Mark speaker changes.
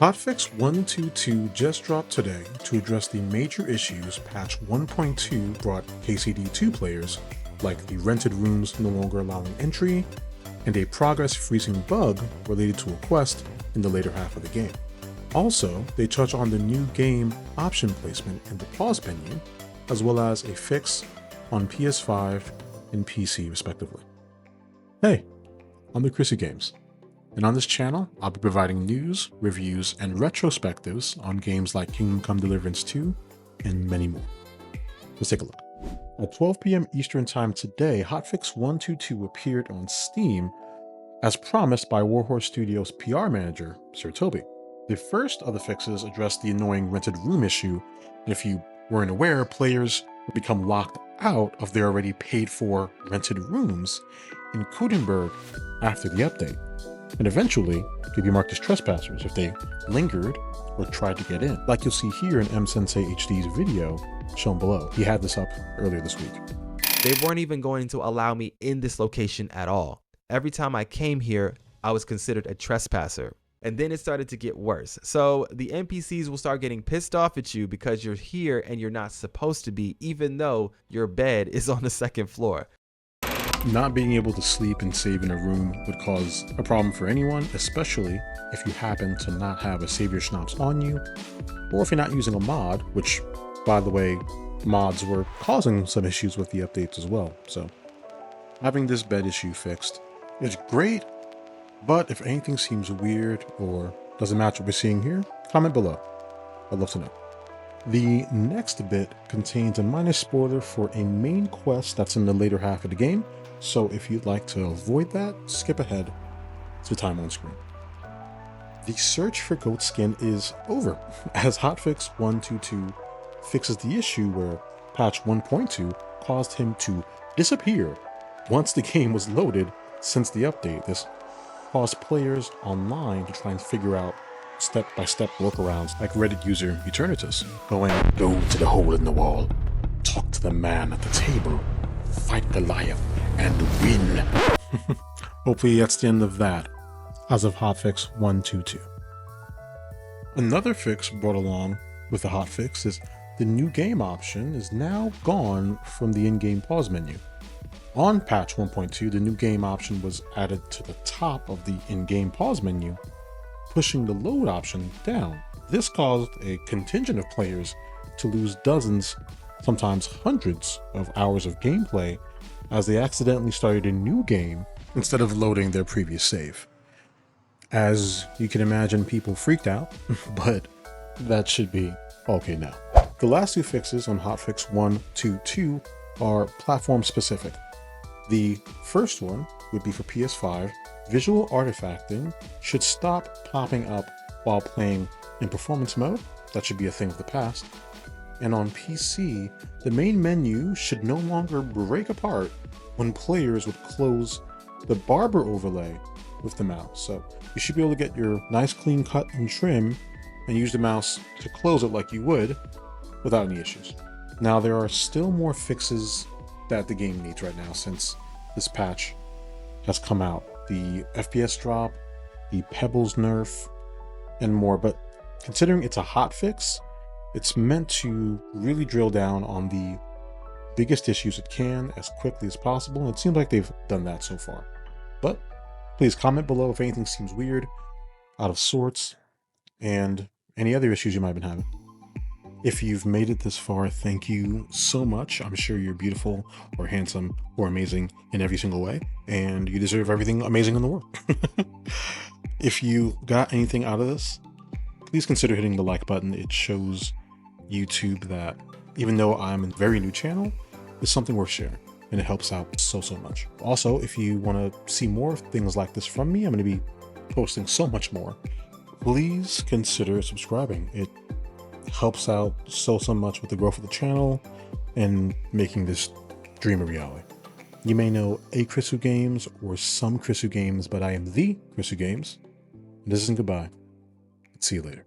Speaker 1: Hotfix 122 just dropped today to address the major issues patch 1.2 brought KCD2 players, like the rented rooms no longer allowing entry, and a progress freezing bug related to a quest in the later half of the game. Also, they touch on the new game option placement in the pause menu, as well as a fix on PS5 and PC respectively. Hey, I'm the Chrissy Games. And on this channel, I'll be providing news, reviews, and retrospectives on games like Kingdom Come Deliverance 2 and many more. Let's take a look. At 12 p.m. Eastern Time today, Hotfix 122 appeared on Steam as promised by Warhorse Studios' PR manager, Sir Toby. The first of the fixes addressed the annoying rented room issue, and if you weren't aware, players would become locked out of their already paid for rented rooms in Kudenberg after the update, and eventually they'd be marked as trespassers if they lingered or tried to get in, like you'll see here in M Sensei HD's video shown below. He had this up earlier this week.
Speaker 2: They weren't even going to allow me in this location at all. Every time I came here, I was considered a trespasser. And then it started to get worse. So the NPCs will start getting pissed off at you because you're here and you're not supposed to be, even though your bed is on the second floor.
Speaker 1: Not being able to sleep and save in a room would cause a problem for anyone, especially if you happen to not have a Savior Schnapps on you, or if you're not using a mod, which, by the way, mods were causing some issues with the updates as well. So having this bed issue fixed is great, but if anything seems weird or doesn't match what we're seeing here, comment below. I'd love to know. The next bit contains a minor spoiler for a main quest that's in the later half of the game, so if you'd like to avoid that, skip ahead to the time on screen. The search for goat skin is over, as Hotfix 122 fixes the issue where patch 1.2 caused him to disappear once the game was loaded since the update. This caused players online to try and figure out step-by-step workarounds like Reddit user Eternatus, going, go to the hole in the wall, talk to the man at the table, fight Goliath, and win. Hopefully that's the end of that, as of Hotfix 122. Another fix brought along with the hotfix is the new game option is now gone from the in-game pause menu. On patch 1.2, the new game option was added to the top of the in-game pause menu, pushing the load option down. This caused a contingent of players to lose dozens, sometimes hundreds of hours of gameplay as they accidentally started a new game instead of loading their previous save. As you can imagine, people freaked out, but that should be okay now. The last two fixes on Hotfix 122 are platform specific. The first one would be for PS5. Visual artifacting should stop popping up while playing in performance mode. That should be a thing of the past. And on PC, the main menu should no longer break apart when players would close the barber overlay with the mouse. So you should be able to get your nice clean cut and trim and use the mouse to close it like you would without any issues. Now, there are still more fixes that the game needs right now since this patch has come out. The FPS drop, the Pebbles nerf, and more. But considering it's a hot fix, it's meant to really drill down on the biggest issues it can as quickly as possible, and it seems like they've done that so far. But please comment below if anything seems weird, out of sorts, and any other issues you might have been having. If you've made it this far, thank you so much. I'm sure you're beautiful or handsome or amazing in every single way, and you deserve everything amazing in the world. If you got anything out of this, please consider hitting the like button. It shows YouTube that even though I'm a very new channel, it's something worth sharing, and it helps out so much. Also, if you want to see more things like this from me, I'm going to be posting so much more. Please consider subscribing. It helps out so much with the growth of the channel and making this dream a reality. You may know a Chrisu Games or some Chrisu Games, but I am the Chrisu Games. This isn't goodbye. See you later.